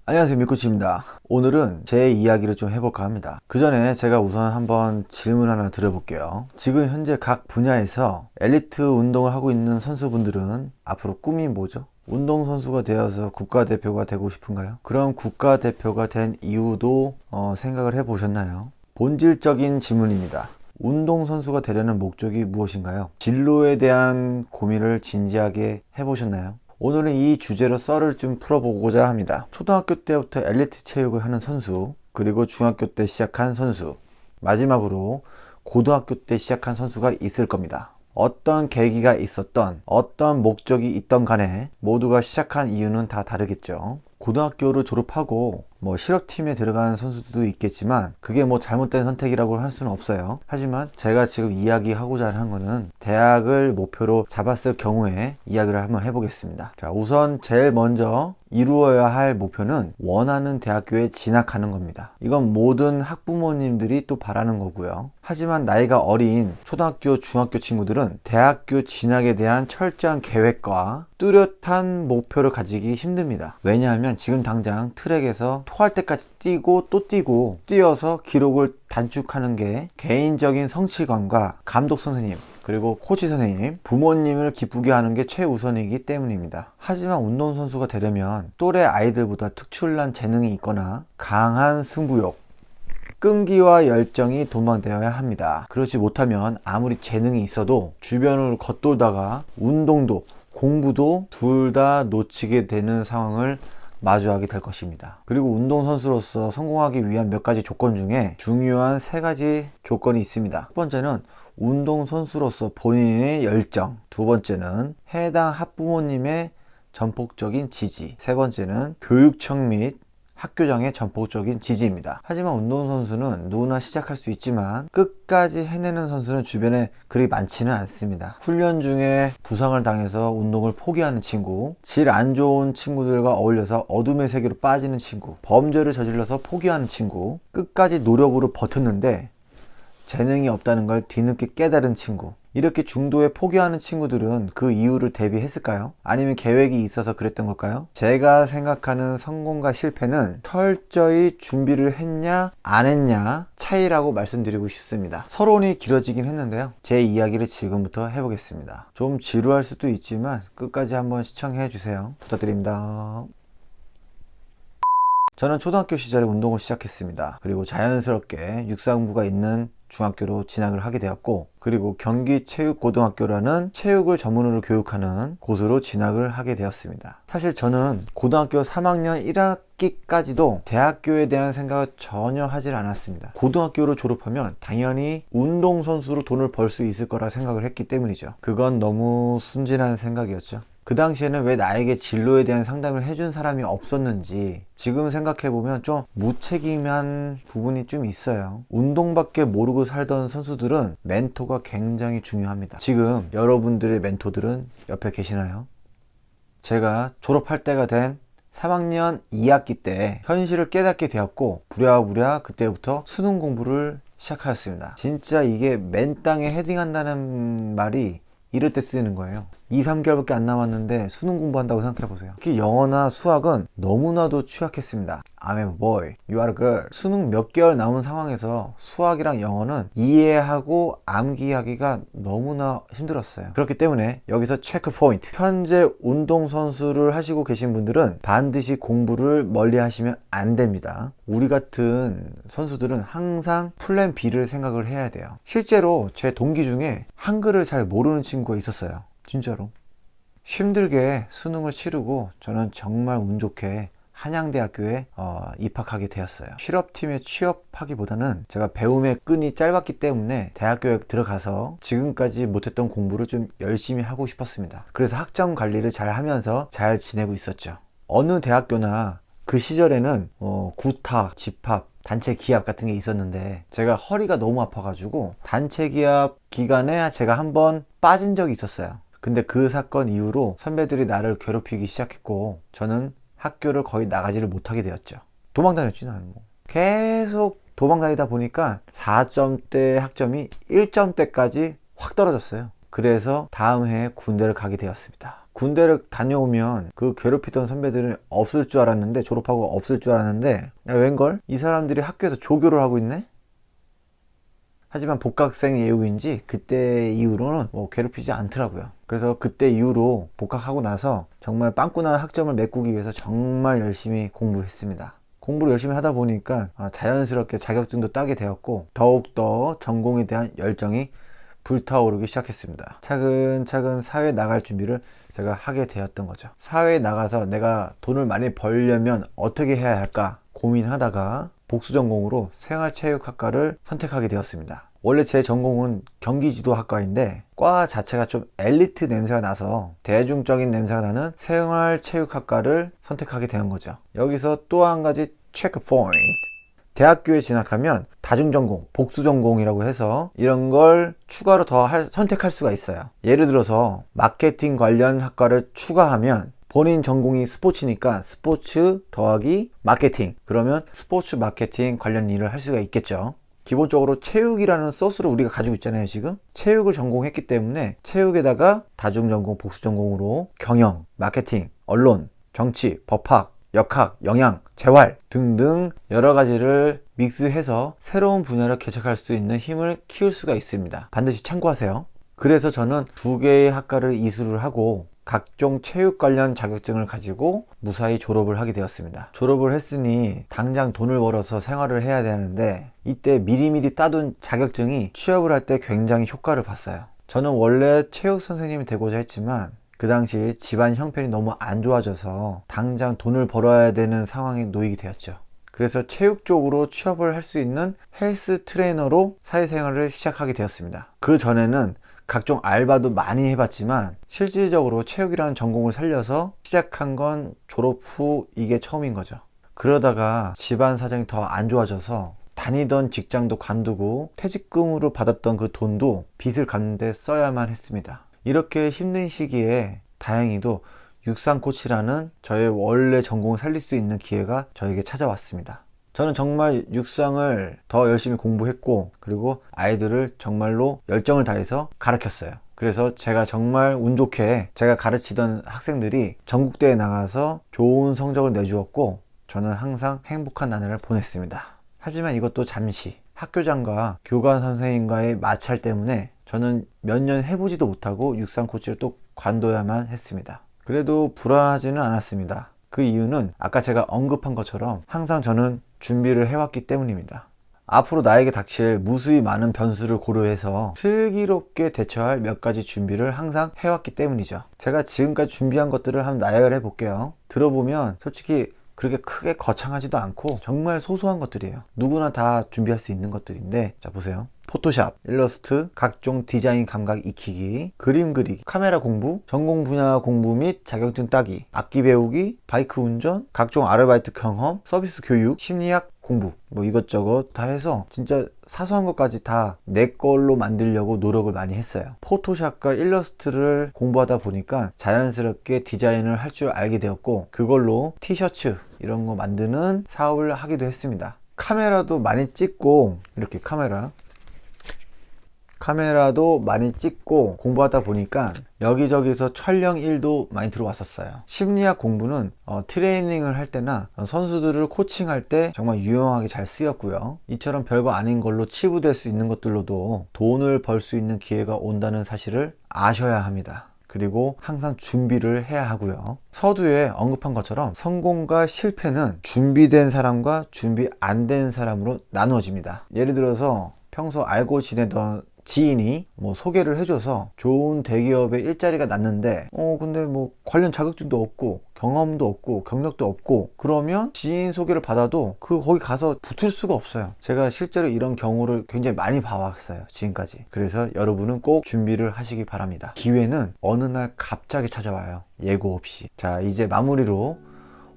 안녕하세요, 미코치입니다. 오늘은 제 이야기를 좀 해볼까 합니다. 그 전에 제가 우선 한번 질문 하나 드려볼게요. 지금 현재 각 분야에서 엘리트 운동을 하고 있는 선수분들은 앞으로 꿈이 뭐죠? 운동선수가 되어서 국가대표가 되고 싶은가요? 그럼 국가대표가 된 이유도 생각을 해보셨나요? 본질적인 질문입니다. 운동선수가 되려는 목적이 무엇인가요? 진로에 대한 고민을 진지하게 해보셨나요? 오늘은 이 주제로 썰을 좀 풀어보고자 합니다. 초등학교 때부터 엘리트 체육을 하는 선수, 그리고 중학교 때 시작한 선수, 마지막으로 고등학교 때 시작한 선수가 있을 겁니다. 어떤 계기가 있었던, 어떤 목적이 있던 간에 모두가 시작한 이유는 다 다르겠죠. 고등학교를 졸업하고 실업팀에 들어가는 선수들도 있겠지만 그게 잘못된 선택이라고 할 수는 없어요. 하지만 제가 지금 이야기하고자 하는 거는 대학을 목표로 잡았을 경우에 이야기를 한번 해보겠습니다. 자, 우선 제일 먼저 이루어야 할 목표는 원하는 대학교에 진학하는 겁니다. 이건 모든 학부모님들이 또 바라는 거고요. 하지만 나이가 어린 초등학교, 중학교 친구들은 대학교 진학에 대한 철저한 계획과 뚜렷한 목표를 가지기 힘듭니다. 왜냐하면 지금 당장 트랙에서 토할 때까지 뛰고 또 뛰고 뛰어서 기록을 단축하는 게 개인적인 성취감과 감독 선생님, 그리고 코치 선생님, 부모님을 기쁘게 하는 게 최우선이기 때문입니다. 하지만 운동선수가 되려면 또래 아이들보다 특출난 재능이 있거나 강한 승부욕, 끈기와 열정이 동반되어야 합니다. 그렇지 못하면 아무리 재능이 있어도 주변을 겉돌다가 운동도 공부도 둘 다 놓치게 되는 상황을 마주하게 될 것입니다. 그리고 운동선수로서 성공하기 위한 몇 가지 조건 중에 중요한 세 가지 조건이 있습니다. 첫 번째는 운동선수로서 본인의 열정, 두 번째는 해당 학부모님의 전폭적인 지지, 세 번째는 교육청 및 학교장의 전폭적인 지지입니다. 하지만 운동선수는 누구나 시작할 수 있지만 끝까지 해내는 선수는 주변에 그리 많지는 않습니다. 훈련 중에 부상을 당해서 운동을 포기하는 친구, 질 안 좋은 친구들과 어울려서 어둠의 세계로 빠지는 친구, 범죄를 저질러서 포기하는 친구, 끝까지 노력으로 버텼는데 재능이 없다는 걸 뒤늦게 깨달은 친구, 이렇게 중도에 포기하는 친구들은 그 이유를 대비했을까요? 아니면 계획이 있어서 그랬던 걸까요? 제가 생각하는 성공과 실패는 철저히 준비를 했냐 안 했냐 차이라고 말씀드리고 싶습니다. 서론이 길어지긴 했는데요, 제 이야기를 지금부터 해보겠습니다. 좀 지루할 수도 있지만 끝까지 한번 시청해 주세요. 부탁드립니다. 저는 초등학교 시절에 운동을 시작했습니다. 그리고 자연스럽게 육상부가 있는 중학교로 진학을 하게 되었고, 그리고 경기체육고등학교라는 체육을 전문으로 교육하는 곳으로 진학을 하게 되었습니다. 사실 저는 고등학교 3학년 1학기까지도 대학교에 대한 생각을 전혀 하질 않았습니다. 고등학교를 졸업하면 당연히 운동선수로 돈을 벌 수 있을 거라 생각을 했기 때문이죠. 그건 너무 순진한 생각이었죠. 그 당시에는 왜 나에게 진로에 대한 상담을 해준 사람이 없었는지 지금 생각해보면 좀 무책임한 부분이 좀 있어요. 운동밖에 모르고 살던 선수들은 멘토가 굉장히 중요합니다. 지금 여러분들의 멘토들은 옆에 계시나요? 제가 졸업할 때가 된 3학년 2학기 때 현실을 깨닫게 되었고, 부랴부랴 그때부터 수능 공부를 시작하였습니다. 진짜 이게 맨 땅에 헤딩한다는 말이 이럴 때 쓰이는 거예요. 2, 3개월밖에 안 남았는데 수능 공부한다고 생각해보세요. 특히 영어나 수학은 너무나도 취약했습니다. I'm a boy, you are a girl. 수능 몇 개월 남은 상황에서 수학이랑 영어는 이해하고 암기하기가 너무나 힘들었어요. 그렇기 때문에 여기서 체크 포인트. 현재 운동선수를 하시고 계신 분들은 반드시 공부를 멀리 하시면 안 됩니다. 우리 같은 선수들은 항상 플랜 B를 생각을 해야 돼요. 실제로 제 동기 중에 한글을 잘 모르는 친구가 있었어요. 진짜로. 힘들게 수능을 치르고 저는 정말 운 좋게 한양대학교에 입학하게 되었어요. 실업팀에 취업하기보다는 제가 배움의 끈이 짧았기 때문에 대학교에 들어가서 지금까지 못했던 공부를 좀 열심히 하고 싶었습니다. 그래서 학점 관리를 잘 하면서 잘 지내고 있었죠. 어느 대학교나 그 시절에는 구타, 집합, 단체 기합 같은 게 있었는데 제가 허리가 너무 아파가지고 단체 기합 기간에 제가 한번 빠진 적이 있었어요. 근데 그 사건 이후로 선배들이 나를 괴롭히기 시작했고 저는 학교를 거의 나가지를 못하게 되었죠. 도망 다녔지 나는 계속 도망 다니다 보니까 4점대 학점이 1점대까지 확 떨어졌어요. 그래서 다음 해에 군대를 가게 되었습니다. 군대를 다녀오면 그 괴롭히던 선배들은 없을 줄 알았는데, 졸업하고 없을 줄 알았는데, 야, 웬걸? 이 사람들이 학교에서 조교를 하고 있네? 하지만 복학생 예우인지 그때 이후로는 뭐 괴롭히지 않더라고요. 그래서 그때 이후로 복학하고 나서 정말 빵꾸난 학점을 메꾸기 위해서 정말 열심히 공부했습니다. 공부를 열심히 하다 보니까 자연스럽게 자격증도 따게 되었고, 더욱더 전공에 대한 열정이 불타오르기 시작했습니다. 차근차근 사회에 나갈 준비를 제가 하게 되었던 거죠. 사회에 나가서 내가 돈을 많이 벌려면 어떻게 해야 할까 고민하다가 복수전공으로 생활체육학과를 선택하게 되었습니다. 원래 제 전공은 경기지도학과인데 과 자체가 좀 엘리트 냄새가 나서 대중적인 냄새가 나는 생활체육학과를 선택하게 된 거죠. 여기서 또 한 가지 체크 포인트. 대학교에 진학하면 다중전공, 복수전공이라고 해서 이런 걸 추가로 더 선택할 수가 있어요. 예를 들어서 마케팅 관련 학과를 추가하면 본인 전공이 스포츠니까 스포츠 더하기 마케팅, 그러면 스포츠 마케팅 관련 일을 할 수가 있겠죠. 기본적으로 체육이라는 소스를 우리가 가지고 있잖아요. 지금 체육을 전공했기 때문에 체육에다가 다중전공, 복수전공으로 경영, 마케팅, 언론, 정치, 법학, 역학, 영양, 재활 등등 여러 가지를 믹스해서 새로운 분야를 개척할 수 있는 힘을 키울 수가 있습니다. 반드시 참고하세요. 그래서 저는 2개의 학과를 이수를 하고 각종 체육 관련 자격증을 가지고 무사히 졸업을 하게 되었습니다. 졸업을 했으니 당장 돈을 벌어서 생활을 해야 되는데, 이때 미리미리 따둔 자격증이 취업을 할 때 굉장히 효과를 봤어요. 저는 원래 체육 선생님이 되고자 했지만 그 당시 집안 형편이 너무 안 좋아져서 당장 돈을 벌어야 되는 상황에 놓이게 되었죠. 그래서 체육 쪽으로 취업을 할 수 있는 헬스 트레이너로 사회생활을 시작하게 되었습니다. 그 전에는 각종 알바도 많이 해봤지만 실질적으로 체육이라는 전공을 살려서 시작한 건 졸업 후 이게 처음인 거죠. 그러다가 집안 사정이 더 안 좋아져서 다니던 직장도 관두고 퇴직금으로 받았던 그 돈도 빚을 갚는 데 써야만 했습니다. 이렇게 힘든 시기에 다행히도 육상코치라는 저의 원래 전공을 살릴 수 있는 기회가 저에게 찾아왔습니다. 저는 정말 육상을 더 열심히 공부했고, 그리고 아이들을 정말로 열정을 다해서 가르쳤어요. 그래서 제가 정말 운 좋게 제가 가르치던 학생들이 전국대회에 나가서 좋은 성적을 내주었고, 저는 항상 행복한 나날을 보냈습니다. 하지만 이것도 잠시 학교장과 교관 선생님과의 마찰 때문에 저는 몇 년 해보지도 못하고 육상 코치를 또 관둬야만 했습니다. 그래도 불안하지는 않았습니다. 그 이유는 아까 제가 언급한 것처럼 항상 저는 준비를 해왔기 때문입니다. 앞으로 나에게 닥칠 무수히 많은 변수를 고려해서 슬기롭게 대처할 몇 가지 준비를 항상 해왔기 때문이죠. 제가 지금까지 준비한 것들을 한번 나열해 볼게요. 들어보면 솔직히 그렇게 크게 거창하지도 않고 정말 소소한 것들이에요. 누구나 다 준비할 수 있는 것들인데, 자 보세요. 포토샵, 일러스트, 각종 디자인 감각 익히기, 그림 그리기, 카메라 공부, 전공 분야 공부 및 자격증 따기, 악기 배우기, 바이크 운전, 각종 아르바이트 경험, 서비스 교육, 심리학 공부, 뭐 이것저것 다 해서 진짜 사소한 것까지 다 내 걸로 만들려고 노력을 많이 했어요. 포토샵과 일러스트를 공부하다 보니까 자연스럽게 디자인을 할 줄 알게 되었고, 그걸로 티셔츠 이런 거 만드는 사업을 하기도 했습니다. 카메라도 많이 찍고, 이렇게 카메라도 많이 찍고 공부하다 보니까 여기저기서 촬영 일도 많이 들어왔었어요. 심리학 공부는 트레이닝을 할 때나 선수들을 코칭할 때 정말 유용하게 잘 쓰였고요. 이처럼 별거 아닌 걸로 치부될 수 있는 것들로도 돈을 벌 수 있는 기회가 온다는 사실을 아셔야 합니다. 그리고 항상 준비를 해야 하고요. 서두에 언급한 것처럼 성공과 실패는 준비된 사람과 준비 안 된 사람으로 나누어집니다. 예를 들어서 평소 알고 지내던 지인이 뭐 소개를 해줘서 좋은 대기업에 일자리가 났는데 근데 뭐 관련 자격증도 없고 경험도 없고 경력도 없고, 그러면 지인 소개를 받아도 거기 가서 붙을 수가 없어요. 제가 실제로 이런 경우를 굉장히 많이 봐왔어요, 지금까지. 그래서 여러분은 꼭 준비를 하시기 바랍니다. 기회는 어느 날 갑자기 찾아와요, 예고 없이. 자, 이제 마무리로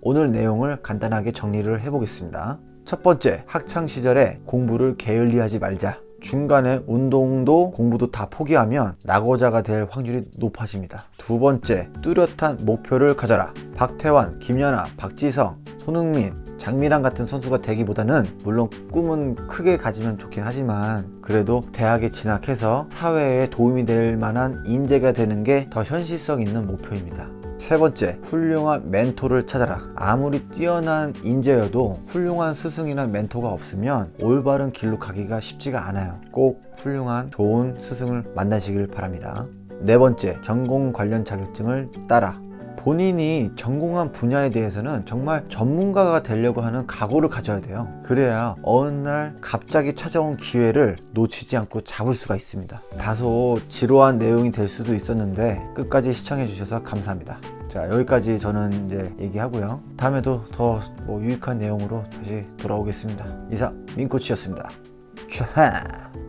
오늘 내용을 간단하게 정리를 해보겠습니다. 첫 번째, 학창시절에 공부를 게을리하지 말자. 중간에 운동도 공부도 다 포기하면 낙오자가 될 확률이 높아집니다. 두 번째, 뚜렷한 목표를 가져라. 박태환, 김연아, 박지성, 손흥민, 장미란 같은 선수가 되기보다는, 물론 꿈은 크게 가지면 좋긴 하지만 그래도 대학에 진학해서 사회에 도움이 될 만한 인재가 되는 게 더 현실성 있는 목표입니다. 세 번째, 훌륭한 멘토를 찾아라. 아무리 뛰어난 인재여도 훌륭한 스승이나 멘토가 없으면 올바른 길로 가기가 쉽지가 않아요. 꼭 훌륭한 좋은 스승을 만나시길 바랍니다. 네 번째, 전공 관련 자격증을 따라. 본인이 전공한 분야에 대해서는 정말 전문가가 되려고 하는 각오를 가져야 돼요. 그래야 어느 날 갑자기 찾아온 기회를 놓치지 않고 잡을 수가 있습니다. 다소 지루한 내용이 될 수도 있었는데 끝까지 시청해 주셔서 감사합니다. 자, 여기까지 저는 이제 얘기하고요. 다음에도 더 유익한 내용으로 다시 돌아오겠습니다. 이상 민코치였습니다. 촤하.